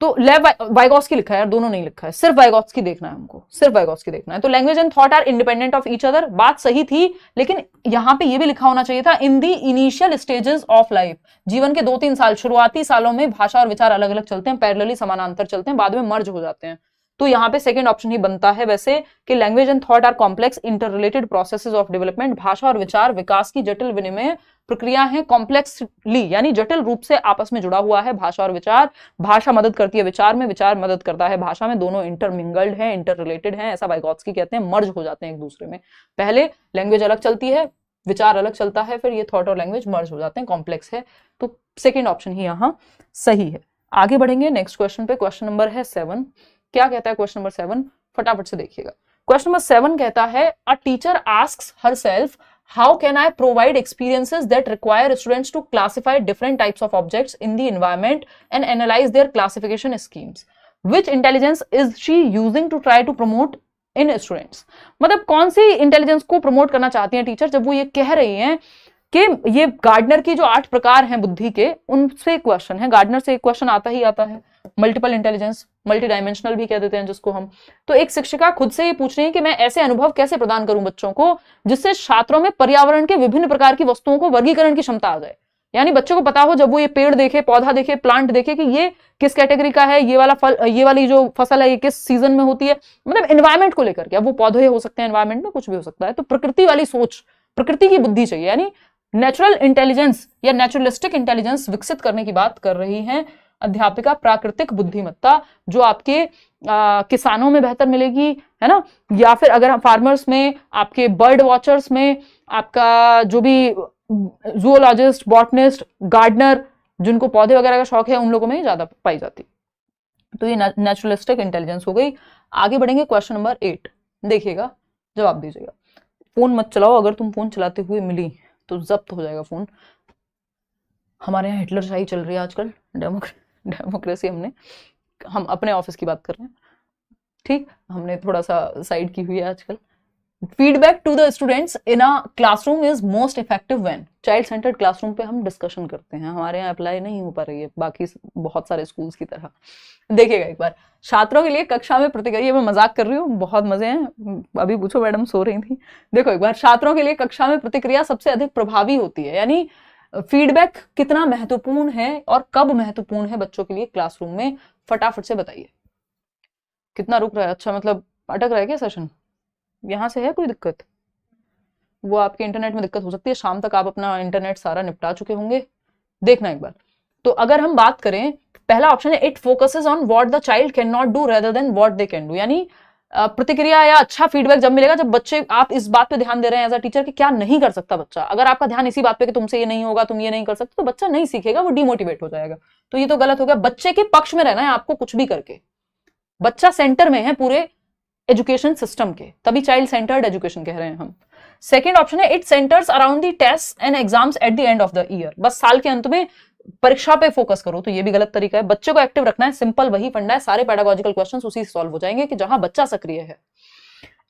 तो लेव वाइगॉस्की लिखा है यार, दोनों नहीं लिखा है, सिर्फ वाइगॉस्की देखना है हमको, सिर्फ वाइगॉस्की देखना है। तो language and thought are independent of each other, बात सही थी, लेकिन यहां पे ये भी लिखा होना चाहिए था इन दी इनिशियल स्टेजेस ऑफ लाइफ, जीवन के 2-3 साल, शुरुआती सालों में भाषा और विचार अलग अलग चलते हैं, पैरेलली समानांतर चलते हैं, बाद में मर्ज हो जाते हैं। तो यहाँ पे सेकंड ऑप्शन ही बनता है वैसे कि language and thought are complex interrelated processes of development, भाषा और विचार विकास की जटिल विनिमय प्रक्रिया है, कॉम्प्लेक्सली यानी जटिल रूप से आपस में जुड़ा हुआ है भाषा और विचार, भाषा मदद करती है विचार में, विचार मदद करता है भाषा में, दोनों इंटरमिंगल्ड हैं, इंटर रिलेटेड हैं, ऐसा वाइगॉत्स्की कहते हैं, मर्ज हो जाते हैं एक दूसरे में। पहले लैंग्वेज अलग चलती है, विचार अलग चलता है, फिर ये थॉट और लैंग्वेज मर्ज हो जाते हैं, कॉम्प्लेक्स है। तो सेकेंड ऑप्शन ही यहाँ सही है। आगे बढ़ेंगे नेक्स्ट क्वेश्चन पे, क्वेश्चन नंबर है 7। क्या कहता है क्वेश्चन नंबर 7, फटाफट से देखिएगा। क्वेश्चन नंबर 7 कहता है a teacher asks herself how can I provide experiences that require students to classify different types of objects in the environment and analyse their classification schemes, which intelligence is she using to try to promote in students. मतलब कौन सी intelligence को promote करना चाहती हैं teacher जब वो ये कह रही हैं कि ये गार्डनर की जो 8 प्रकार हैं बुद्धि के, उनसे एक क्वेश्चन है, गार्डनर से एक क्वेश्चन आता ही आता है, मल्टीपल इंटेलिजेंस, मल्टी डायमेंशनल भी कह देते हैं जिसको हम। तो एक शिक्षिका खुद से ये पूछ रही है कि मैं ऐसे अनुभव कैसे प्रदान करूं बच्चों को जिससे छात्रों में पर्यावरण के विभिन्न प्रकार की वस्तुओं को वर्गीकरण की क्षमता आ जाए, यानी बच्चों को पता हो जब वो ये पेड़ देखे, पौधा देखे, प्लांट देखे कि ये किस कैटेगरी का है, ये वाला फल, ये वाली जो फसल है ये किस सीजन में होती है, मतलब एनवायरमेंट को लेकर के। अब वो पौधे हो सकते हैं, एनवायरमेंट में कुछ भी हो सकता है, तो प्रकृति वाली सोच, प्रकृति की बुद्धि चाहिए, यानी नेचुरल इंटेलिजेंस या नेचुरलिस्टिक इंटेलिजेंस विकसित करने की बात कर रही हैं अध्यापिका। प्राकृतिक बुद्धिमत्ता जो आपके किसानों में बेहतर मिलेगी, है ना, या फिर अगर फार्मर्स में, आपके बर्ड वॉचर्स में, आपका जो भी जूलॉजिस्ट, बॉटनिस्ट, गार्डनर, जिनको पौधे वगैरह का शौक है, उन लोगों में ज्यादा पाई जाती। तो ये नेचुरलिस्टिक इंटेलिजेंस हो गई। आगे बढ़ेंगे क्वेश्चन नंबर 8, देखिएगा, जवाब दीजिएगा। फोन मत चलाओ, अगर तुम फोन चलाते हुए मिली तो जब्त हो जाएगा फोन। हमारे यहाँ हिटलरशाही चल रही है आजकल, डेमोक्रेसी हम अपने ऑफिस की बात कर रहे हैं, ठीक, हमने थोड़ा सा साइड की हुई है आजकल। Feedback to the students in a classroom is most effective when, child centred classroom पे हम डिस्कशन करते हैं, हमारे यहाँ अप्लाई नहीं हो पा रही है बाकी बहुत सारे स्कूल्स की तरह। देखिएगा एक बार, छात्रों के लिए कक्षा में प्रतिक्रिया, मैं मजाक कर रही हूँ, बहुत मजे हैं, अभी पूछो मैडम सो रही थी। देखो एक बार, छात्रों के लिए कक्षा में प्रतिक्रिया सबसे अधिक प्रभावी होती है, यानी फीडबैक कितना महत्वपूर्ण है और कब महत्वपूर्ण है बच्चों के लिए क्लासरूम में, फटाफट से बताइए। कितना रुक रहा है, अच्छा मतलब अटक रहा है क्या सेशन, यहां से है कोई दिक्कत? वो आपके इंटरनेट में दिक्कत हो सकती है, शाम तक आप अपना इंटरनेट सारा निपटा चुके होंगे, देखना एक बार। तो अगर हम बात करें, पहला ऑप्शन है it focuses on what the child can not do rather than what they can do, यानी प्रतिक्रिया या अच्छा फीडबैक जब मिलेगा जब बच्चे, आप इस बात पे ध्यान दे रहे हैं एज अ टीचर कि क्या नहीं कर सकता बच्चा। अगर आपका ध्यान इसी बात पे कि तुमसे ये नहीं होगा, तुम ये नहीं कर सकते, तो बच्चा नहीं सीखेगा, वो डिमोटिवेट हो जाएगा। तो ये तो गलत हो गया, बच्चे के पक्ष में रहना है आपको कुछ भी करके, बच्चा सेंटर में है पूरे एजुकेशन सिस्टम के, तभी चाइल्ड सेंटर्ड एजुकेशन कह रहे हैं हम। सेकेंड ऑप्शन है it centres around the test and exams at the end of the year, बस साल के अंत में परीक्षा पे फोकस करो, तो ये भी गलत तरीका है। बच्चे को एक्टिव रखना है, सिंपल वही फंडा है, सारे पेडागोजिकल क्वेश्चंस उसी से सॉल्व हो जाएंगे कि जहां बच्चा सक्रिय है।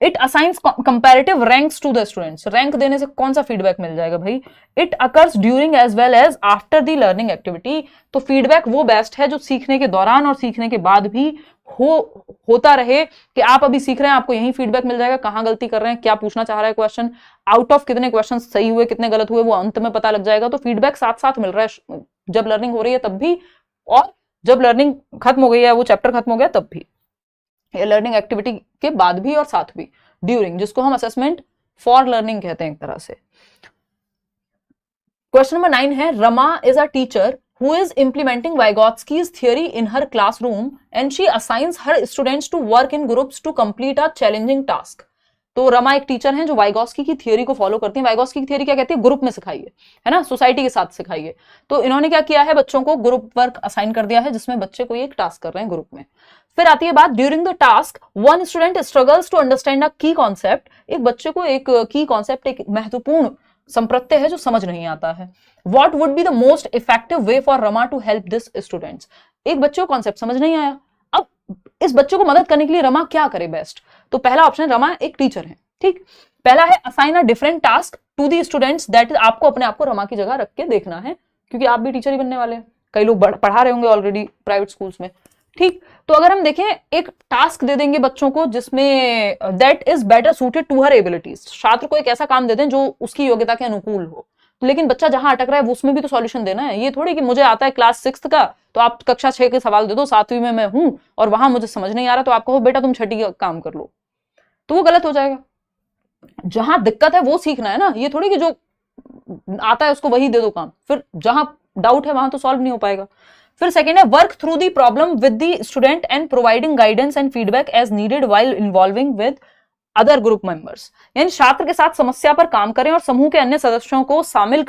It assigns comparative ranks to the students, rank देने से कौन सा फीडबैक मिल जाएगा भाई। It occurs during as well as after the learning activity, तो फीडबैक वो बेस्ट है जो सीखने के दौरान और सीखने के बाद भी होता रहे, कि आप अभी सीख रहे हैं, आपको यही फीडबैक मिल जाएगा, कहां गलती कर रहे हैं, क्या पूछना चाह रहा है क्वेश्चन, आउट ऑफ कितने क्वेश्चन सही हुए, कितने गलत हुए, वो अंत में पता लग जाएगा। तो फीडबैक साथ साथ मिल रहा है, जब लर्निंग हो रही है तब भी, और जब लर्निंग खत्म हो गई है, वो चैप्टर खत्म हो गया तब भी, लर्निंग एक्टिविटी के बाद भी और साथ भी, ड्यूरिंग, जिसको हम असेसमेंट फॉर लर्निंग कहते हैं एक तरह से। क्वेश्चन नंबर 9 है Rama is a teacher who is implementing Vygotsky's theory in her classroom and she assigns her students to work in groups to complete a challenging task। तो रमा एक टीचर हैं जो वाइगॉस्की की थियोरी को फॉलो करती हैं। Vygotsky की थियोरी क्या कहती है, ग्रुप में सिखाइए, है ना, सोसाइटी के साथ सिखाइए। तो इन्होंने क्या किया है, बच्चों को ग्रुप वर्क असाइन कर दिया है जिसमें बच्चे कोई एक टास्क कर रहे हैं ग्रुप में। फिर आती है बात, during the task one student struggles to understand a key concept, एक बच्चे को एक की कॉन्सेप्ट, एक महत्वपूर्ण संप्रत्यय है जो समझ नहीं आता है। What would be the most effective way for Rama to help this students? एक बच्चे को कॉन्सेप्ट समझ नहीं आया, अब इस बच्चे को मदद करने के लिए रमा क्या करे बेस्ट। तो पहला ऑप्शन, रमा एक टीचर है, ठीक। पहला है assign a different task to the students, that is आपको अपने आप को रमा की जगह रख के देखना है, क्योंकि आप भी टीचर ही बनने वाले हैं, कई लोग पढ़ा रहे होंगे ऑलरेडी प्राइवेट स्कूल्स में, ठीक, तो अगर हम देखें एक टास्क दे देंगे बच्चों को जिसमें that is better suited to her abilities, छात्र को एक ऐसा काम दे दें जो उसकी योग्यता के अनुकूल हो, तो लेकिन बच्चा जहां अटक रहा है उसमें भी तो सॉल्यूशन देना है। ये थोड़ी कि मुझे आता है क्लास 6 का तो आप कक्षा 6 के सवाल दे दो, 7वीं में मैं हूं और वहां मुझे समझ नहीं आ रहा तो आप कहो बेटा तुम 6ठी का काम कर लो, तो वो गलत हो जाएगा। जहां दिक्कत है वो सीखना है ना, ये थोड़ी कि जो आता है उसको वही दे दो काम, फिर जहां डाउट है वहां तो सॉल्व नहीं हो पाएगा। फिर सेकंड है work through the problem with the student and providing guidance and feedback as needed while involving with other group members, यानी छात्र के साथ समस्या पर काम करें और समूह के अन्य सदस्यों को शामिल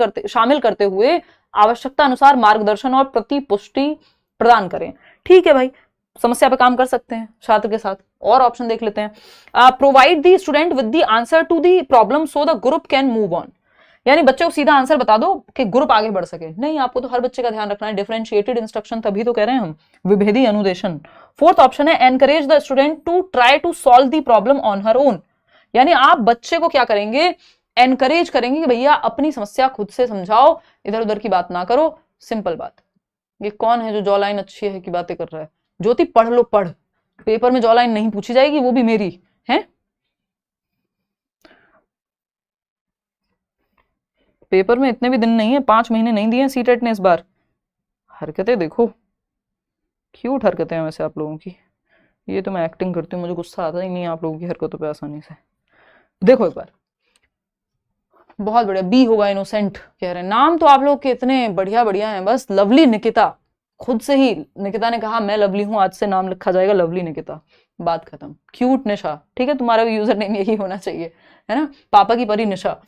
करते हुए आवश्यकता अनुसार मार्गदर्शन और प्रतिपुष्टि प्रदान करें। ठीक है भाई, समस्या पर काम कर सकते हैं छात्र के साथ। और ऑप्शन देख लेते हैं, provide the student with the answer to the problem so the group can move on, यानी बच्चे को सीधा आंसर बता दो कि ग्रुप आगे बढ़ सके। नहीं, आपको तो हर बच्चे का ध्यान रखना है, डिफरेंशिएटेड इंस्ट्रक्शन तभी तो कह रहे हैं हम, विभेदी अनुदेशन। फोर्थ ऑप्शन है encourage the student to try to solve the problem on her own, यानी आप बच्चे को क्या करेंगे, एनकरेज करेंगे कि भैया अपनी समस्या खुद से समझाओ, इधर उधर की बात ना करो। सिंपल बात। ये कौन है जो जॉ लाइन अच्छी है की बातें कर रहा है? ज्योति पढ़ लो, पढ़, पेपर में जॉ लाइन नहीं पूछी जाएगी, वो भी मेरी है। पेपर में इतने भी दिन नहीं है, 5 महीने नहीं दिए सीटेट ने इस बार। हरकतें देखो, क्यूट हरकतें हैं वैसे आप लोगों की। ये तो मैं एक्टिंग करती हूँ, मुझे गुस्सा आता ही नहीं है आप लोगों की हरकतों पे आसानी से। देखो एक बार, बहुत बढ़िया, बी होगा इनोसेंट कह रहे हैं। नाम तो आप लोग के इतने बढ़िया बढ़िया हैं, बस लवली निकिता, खुद से ही निकिता ने कहा मैं लवली हूं, आज से नाम लिखा जाएगा लवली निकिता, बात खत्म। क्यूट निशा, ठीक है, तुम्हारा भी यूजर नेम यही होना चाहिए, है ना, पापा की परी निशा।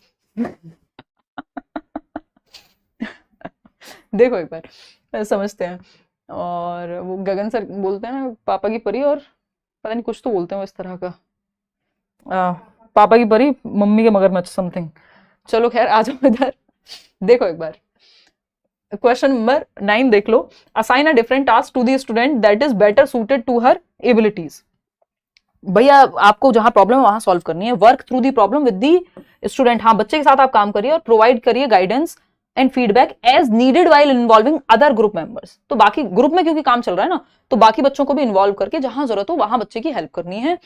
देखो एक बार समझते हैं। और वो गगन सर बोलते हैं ना पापा की परी, और पता नहीं कुछ तो बोलते हैं वो इस तरह का, पापा की परी मम्मी के मगरमच्छ समथिंग। चलो खैर आ जाओ इधर। देखो एक बार क्वेश्चन नंबर 9 देख लो। Assign a different task to the student that is better suited to her abilities. भैया आपको जहां प्रॉब्लम है वहां सॉल्व करनी है। Work through the problem with the student, हाँ बच्चे के साथ आप काम करिए और प्रोवाइड करिए guidance and feedback as needed while involving other group members. तो बाकी ग्रुप में क्योंकि काम चल रहा है ना, तो बाकी बच्चों को भी इन्वॉल्व करके जहां जरूरत हो वहां बच्चे की हेल्प करनी है।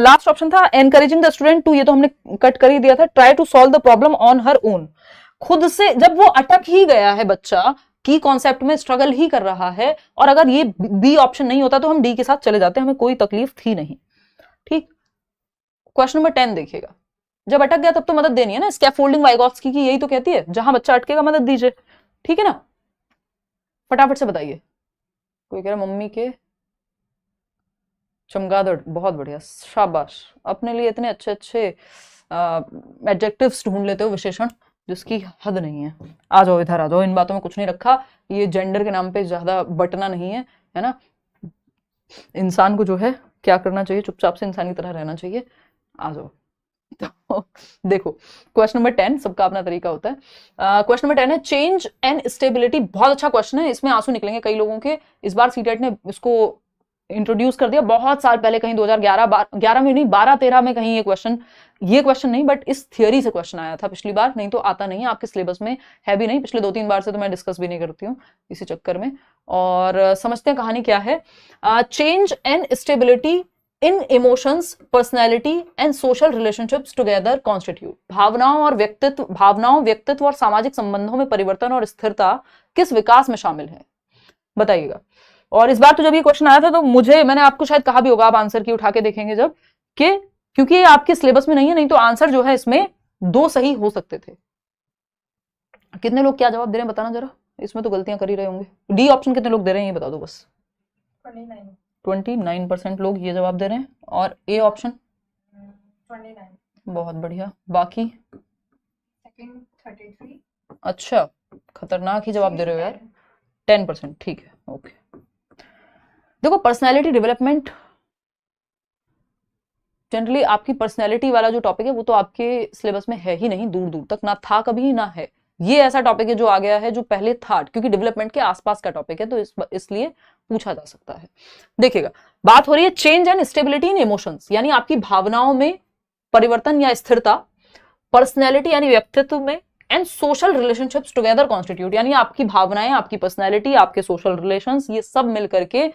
लास्ट ऑप्शन था एनकरेजिंग द स्टूडेंट टू, ये तो हमने कट कर ही दिया था, try to solve the problem on her own. खुद से जब वो अटक ही गया है बच्चा, की कॉन्सेप्ट में स्ट्रगल ही कर रहा है, और अगर ये बी ऑप्शन नहीं होता तो हम डी के साथ चले जाते, हमें कोई तकलीफ थी नहीं। ठीक, क्वेश्चन नंबर 10 देखिएगा। जब अटक गया तब तो मदद देनी है ना, स्कैफोल्डिंग वाइगोत्स्की की यही तो कहती है, जहां बच्चा अटकेगा मदद दीजिए। ठीक है ना, फटाफट से बताइए। कोई कह रहा मम्मी के चमगादड़, बहुत बढ़िया, शाबाश, अपने लिए इतने अच्छे अच्छे एडजेक्टिव्स ढूंढ लेते हो, विशेषण, जिसकी हद नहीं है। आ जाओ इधर, आ जाओ, इन बातों में कुछ नहीं रखा, ये जेंडर के नाम पे ज्यादा बटना नहीं है, है ना। इंसान को जो है क्या करना चाहिए, चुपचाप से इंसान की तरह रहना चाहिए। आ जाओ। तो देखो क्वेश्चन नंबर 10, सबका अपना तरीका होता है। क्वेश्चन नंबर 10 है चेंज एंड स्टेबिलिटी। बहुत अच्छा क्वेश्चन है, इसमें आंसू निकलेंगे कई लोगों के। इस बार सीटेट ने इसको इंट्रोड्यूस कर दिया बहुत साल पहले, कहीं 2011 में नहीं, 12-13 में कहीं ये क्वेश्चन नहीं, बट इस थियोरी से क्वेश्चन आया था पिछली बार, नहीं तो आता नहीं है, आपके सिलेबस में है भी नहीं। पिछले 2-3 बार से तो मैं डिस्कस भी नहीं करती हूँ इसी चक्कर में। और समझते हैं कहानी क्या है। Change and stability in emotions, personality and social relationships together constitute. भावनाओं, व्यक्तित्व और सामाजिक संबंधों में परिवर्तन और स्थिरता किस विकास में शामिल है, बताइएगा। और इस बार तो जब ये क्वेश्चन आया था तो मैंने आपको शायद कहा भी होगा, आप आंसर की उठा के देखेंगे जब, कि क्योंकि ये आपके सिलेबस में नहीं है, नहीं तो आंसर जो है इसमें 2 सही हो सकते थे। कितने लोग क्या जवाब दे रहे हैं बताना जरा, इसमें तो गलतियां कर ही रहे होंगे। डी ऑप्शन कितने लोग दे रहे हैं ये बता दो बस। 29% लोग ये जवाब दे रहे हैं। और ए ऑप्शन 29, बहुत बढ़िया। बाकी 33, अच्छा, खतरनाक ही जवाब दे रहे हो यार, 10%, ठीक है, ओके। देखो पर्सनैलिटी डेवलपमेंट, जनरली आपकी पर्सनैलिटी वाला जो टॉपिक है वो तो आपके सिलेबस में है ही नहीं, दूर दूर तक, ना था कभी ना है। ये ऐसा टॉपिक है जो आ गया है, जो पहले था, क्योंकि डेवलपमेंट के आसपास का टॉपिक है, तो इसलिए पूछा जा सकता है। देखिएगा, बात हो रही है change and stability in emotions, यानी आपकी भावनाओं में परिवर्तन या स्थिरता, पर्सनैलिटी यानी व्यक्तित्व में, and social relationships together constitute, यानी आपकी भावनाएं, आपकी पर्सनैलिटी, आपके सोशल रिलेशंस, ये सब मिलकर के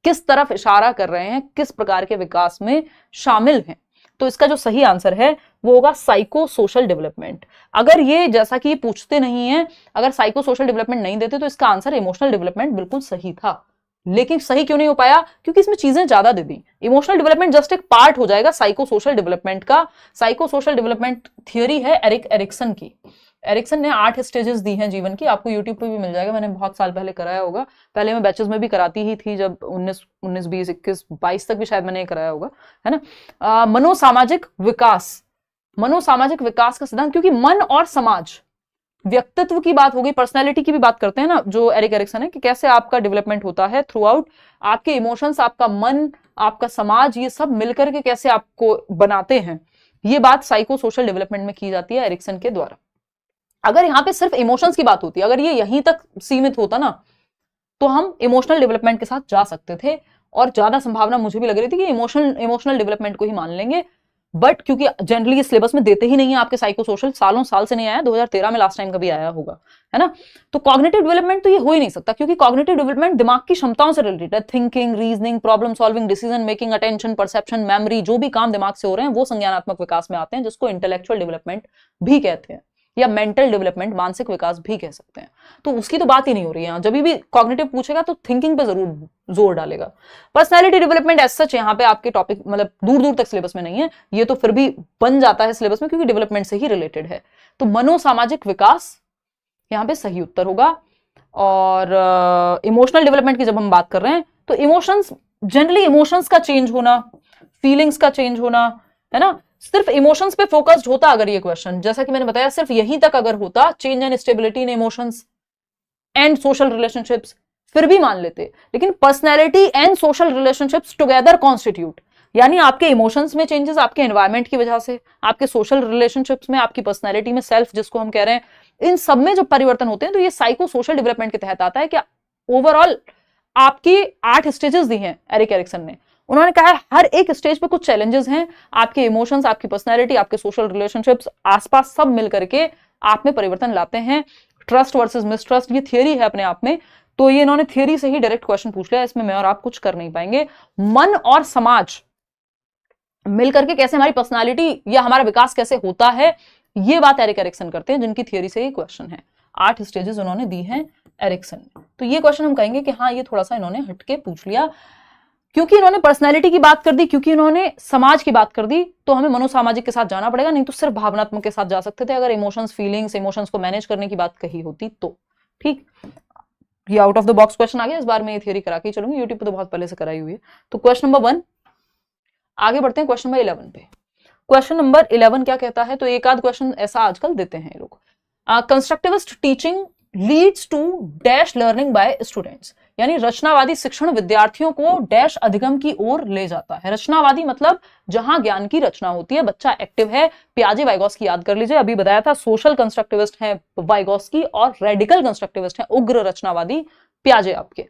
किस तरफ इशारा कर रहे हैं, किस प्रकार के विकास में शामिल हैं। तो इसका जो सही आंसर है वो होगा साइको सोशल डेवलपमेंट। अगर ये जैसा कि ये पूछते नहीं है, अगर साइको सोशल डेवलपमेंट नहीं देते तो इसका आंसर इमोशनल डेवलपमेंट बिल्कुल सही था। लेकिन सही क्यों नहीं हो पाया? क्योंकि इसमें चीजें ज्यादा दे दी। इमोशनल डेवलपमेंट जस्ट एक पार्ट हो जाएगा साइको सोशल डेवलपमेंट का। साइको सोशल डेवलपमेंट थियोरी है एरिक्सन की। एरिक्सन ने 8 स्टेजेस दी हैं जीवन की, आपको यूट्यूब पे भी मिल जाएगा, मैंने बहुत साल पहले कराया होगा। पहले मैं बैचेस में भी कराती ही थी, जब 19, 20, 21, 22 तक भी शायद मैंने कराया होगा, है ना। मनोसामाजिक विकास, मनोसामाजिक विकास का सिद्धांत, क्योंकि मन और समाज, व्यक्तित्व की बात होगी, पर्सनैलिटी की भी बात करते हैं ना जो एरिक एरिक्सन है, कि कैसे आपका डेवलपमेंट होता है थ्रू आउट, आपके इमोशंस, आपका मन, आपका समाज, ये सब मिलकर के कैसे आपको बनाते हैं, ये बात साइको सोशल डेवलपमेंट में की जाती है एरिक्सन के द्वारा। अगर यहाँ पे सिर्फ इमोशंस की बात होती, अगर ये यहीं तक सीमित होता ना, तो हम इमोशनल डेवलपमेंट के साथ जा सकते थे, और ज्यादा संभावना मुझे भी लग रही थी कि इमोशनल डेवलपमेंट को ही मान लेंगे। बट क्योंकि जनरली सिलेबस में देते ही नहीं है आपके साइको सोशल, सालों साल से नहीं आया, 2013 में लास्ट टाइम कभी आया होगा, है ना। तो कॉग्निटिव डेवलपमेंट तो ये हो ही नहीं सकता, क्योंकि कॉग्निटिव डेवलपमेंट दिमाग की क्षमताओं से रिलेटेड है। Thinking, reasoning, problem solving, decision making, attention, perception, memory, जो भी काम दिमाग से हो रहे हैं वो संज्ञानात्मक विकास में आते हैं, जिसको इंटेलेक्चुअल डेवलपमेंट भी कहते हैं, या मेंटल डेवलपमेंट, मानसिक विकास भी कह सकते हैं। तो उसकी तो बात ही नहीं हो रही है। जब भी कॉग्निटिव पूछेगा तो थिंकिंग पे जरूर जोर डालेगा। पर्सनैलिटी डेवलपमेंट एज सच यहाँ पे आपके टॉपिक मतलब दूर दूर तक सिलेबस में नहीं है, ये तो फिर भी बन जाता है सिलेबस में, क्योंकि डेवलपमेंट से ही रिलेटेड है। तो मनोसामाजिक विकास यहाँ पे सही उत्तर होगा। और इमोशनल डेवलपमेंट की जब हम बात कर रहे हैं, तो इमोशंस, जनरली इमोशंस का चेंज होना, फीलिंग्स का चेंज होना, है ना। सिर्फ इमोशंस पे फोकस्ड होता अगर ये क्वेश्चन, जैसा कि मैंने बताया, सिर्फ यहीं तक अगर होता, change and stability in emotions and social relationships, फिर भी मान लेते। लेकिन personality and social relationships together constitute, यानी आपके इमोशंस में चेंजेस आपके एनवायरमेंट की वजह से, आपके सोशल रिलेशनशिप्स में, आपकी पर्सनैलिटी में, सेल्फ जिसको हम कह रहे हैं, इन सब में जो परिवर्तन होते हैं, तो ये साइको सोशल डेवलपमेंट के तहत आता है। क्या ओवरऑल आपकी 8 स्टेजेस दी हैं एरिक एरिक्सन ने। उन्होंने कहा है हर एक स्टेज पे कुछ चैलेंजेस हैं, आपके इमोशंस, आपकी पर्सनैलिटी, आपके सोशल रिलेशनशिप्स, आसपास सब मिलकर के आप में परिवर्तन लाते हैं। ट्रस्ट वर्सेस मिसट्रस्ट, ये थियरी है अपने आप में, तो ये इन्होंने थियरी से ही डायरेक्ट क्वेश्चन पूछ लिया, इसमें मैं और आप कुछ कर नहीं पाएंगे। मन और समाज मिलकर के कैसे हमारी पर्सनैलिटी या हमारा विकास कैसे होता है, ये बात एरिक एरिक्सन करते हैं, जिनकी थियरी से ये क्वेश्चन है। 8 स्टेजेस उन्होंने दी हैं एरिक्सन ने। तो ये क्वेश्चन हम कहेंगे कि हाँ, ये थोड़ा सा इन्होंने हटके पूछ लिया, क्योंकि इन्होंने पर्सनैलिटी की बात कर दी, क्योंकि इन्होंने समाज की बात कर दी, तो हमें मनोसामाजिक के साथ जाना पड़ेगा, नहीं तो सिर्फ भावनात्मक के साथ जा सकते थे अगर इमोशंस, फीलिंग्स, इमोशंस को मैनेज करने की बात कही होती तो। ठीक, ये out of the box question आ गया, इस बार मैं ये थियरी करा के चलूंगी, यूट्यूब पे तो बहुत पहले से कराई हुई है। तो क्वेश्चन नंबर 1, आगे बढ़ते हैं क्वेश्चन नंबर 11 पे। क्वेश्चन नंबर 11 क्या कहता है, तो एक आध क्वेश्चन ऐसा आजकल देते हैं ये लोग। Constructivist teaching leads to dash learning by students, यानी रचनावादी शिक्षण विद्यार्थियों को डैश अधिगम की ओर ले जाता है। रचनावादी मतलब जहां ज्ञान की रचना होती है, बच्चा एक्टिव है। पियाजे वाइगोस्की याद कर लीजिए, अभी बताया था, सोशल कंस्ट्रक्टिविस्ट है वाइगोस्की और रेडिकल कंस्ट्रक्टिविस्ट है उग्र रचनावादी पियाजे। आपके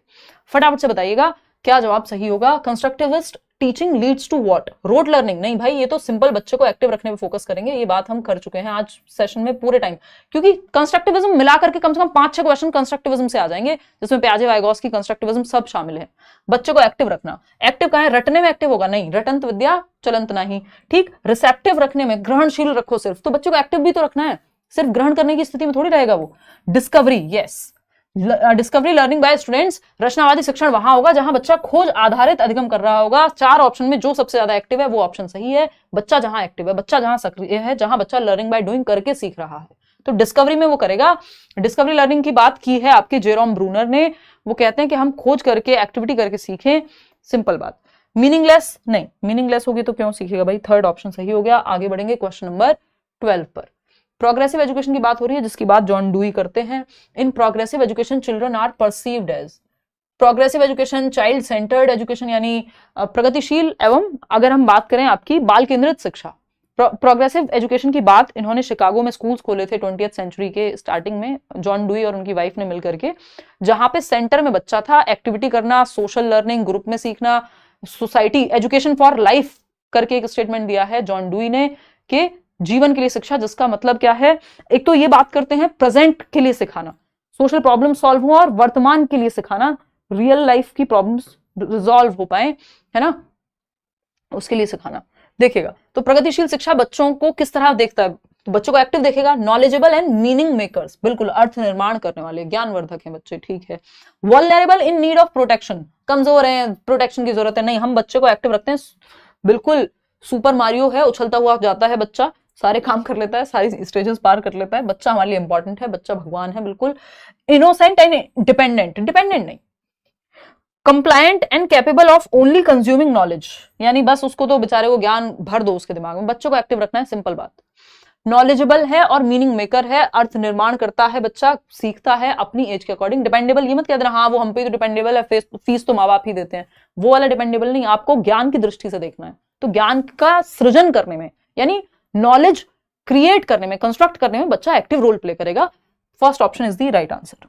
फटाफट से बताइएगा क्या जवाब सही होगा। Constructivist teaching leads to what, rote learning? नहीं भाई, ये तो सिंपल बच्चे को एक्टिव रखने पे फोकस करेंगे, ये बात हम कर चुके हैं आज सेशन में पूरे टाइम, क्योंकि कंस्ट्रक्टिविज्म मिला करके कम से कम 5-6 क्वेश्चन कंस्ट्रक्टिविज्म से आ जाएंगे, जिसमें पियाजे वाइगोस्की कंस्ट्रक्टिविज्म सब शामिल है। बच्चे को एक्टिव रखना, एक्टिव कहां है, रटने में एक्टिव होगा नहीं, रटंत विद्या चलंत नहीं। ठीक, रिसेप्टिव रखने में, ग्रहणशील रखो सिर्फ, तो बच्चे को एक्टिव भी तो रखना है, सिर्फ ग्रहण करने की स्थिति में थोड़ी रहेगा वो। Discovery, yes, discovery learning by students, रचनावादी शिक्षण वहां होगा जहां बच्चा खोज आधारित अधिगम कर रहा होगा। 4 ऑप्शन में जो सबसे ज्यादा एक्टिव है वो ऑप्शन सही है। बच्चा जहां एक्टिव है, बच्चा जहां सक्रिय है, जहां बच्चा लर्निंग बाय डूइंग करके सीख रहा है, तो डिस्कवरी में वो करेगा। डिस्कवरी लर्निंग की बात की है आपके जेरोम ब्रूनर ने, वो कहते हैं कि हम खोज करके, एक्टिविटी करके सीखें, सिंपल बात। मीनिंगलेस नहीं, मीनिंगलेस होगी तो क्यों सीखेगा भाई, 3rd ऑप्शन सही हो गया। आगे बढ़ेंगे क्वेश्चन नंबर 12 पर। प्रोग्रेसिव एजुकेशन की बात हो रही है, जिसकी बात जॉन डूई करते हैं। In progressive education children are perceived as, progressive education child centred education, यानी प्रगतिशील एवं, अगर हम बात करें आपकी बाल केंद्रित शिक्षा। प्रोग्रेसिव एजुकेशन की बात इन्होंने शिकागो में स्कूल्स खोले थे 20th सेंचुरी के स्टार्टिंग में, जॉन डूई और उनकी वाइफ ने मिलकर के, जहां पे सेंटर में बच्चा था, एक्टिविटी करना, सोशल लर्निंग, ग्रुप में सीखना, सोसाइटी, एजुकेशन फॉर लाइफ करके एक स्टेटमेंट दिया है जॉन डूई ने, कि जीवन के लिए शिक्षा, जिसका मतलब क्या है, एक तो ये बात करते हैं प्रेजेंट के लिए सिखाना, सोशल प्रॉब्लम सॉल्व हो, और वर्तमान के लिए सिखाना, रियल लाइफ की प्रॉब्लम्स रिजॉल्व हो पाए, है ना, उसके लिए सिखाना। देखिएगा तो प्रगतिशील शिक्षा बच्चों को किस तरह देखता है, तो बच्चों को एक्टिव देखेगा, नॉलेजेबल एंड मीनिंग मेकर्स, बिल्कुल अर्थ निर्माण करने वाले, ज्ञानवर्धक हैं बच्चे, ठीक है। Vulnerable in need of protection, कमजोर हैं, प्रोटेक्शन की जरूरत है, नहीं, हम बच्चे को एक्टिव रखते हैं, बिल्कुल सुपर मारियो है, उछलता हुआ जाता है बच्चा, सारे काम कर लेता है, सारी स्टेजेस पार कर लेता है, बच्चा हमारे लिए इंपॉर्टेंट है, बच्चा भगवान है, बिल्कुल। इनोसेंट एंड डिपेंडेंट, डिपेंडेंट नहीं, compliant and capable of only consuming knowledge, यानी बस उसको तो बेचारे को ज्ञान भर दो उसके दिमाग में, बच्चों को एक्टिव रखना है, सिंपल बात। नॉलेजेबल है और मीनिंग मेकर है, अर्थ निर्माण करता है बच्चा, सीखता है अपनी एज के अकॉर्डिंग। डिपेंडेबल ये मत कह देना हाँ वो हम पे तो डिपेंडेबल है, फीस तो माँ बाप ही देते हैं, वो वाला डिपेंडेबल नहीं, आपको ज्ञान की दृष्टि से देखना है, तो ज्ञान का सृजन करने में, यानी नॉलेज क्रिएट करने में, कंस्ट्रक्ट करने में बच्चा एक्टिव रोल प्ले करेगा। First option is the right answer.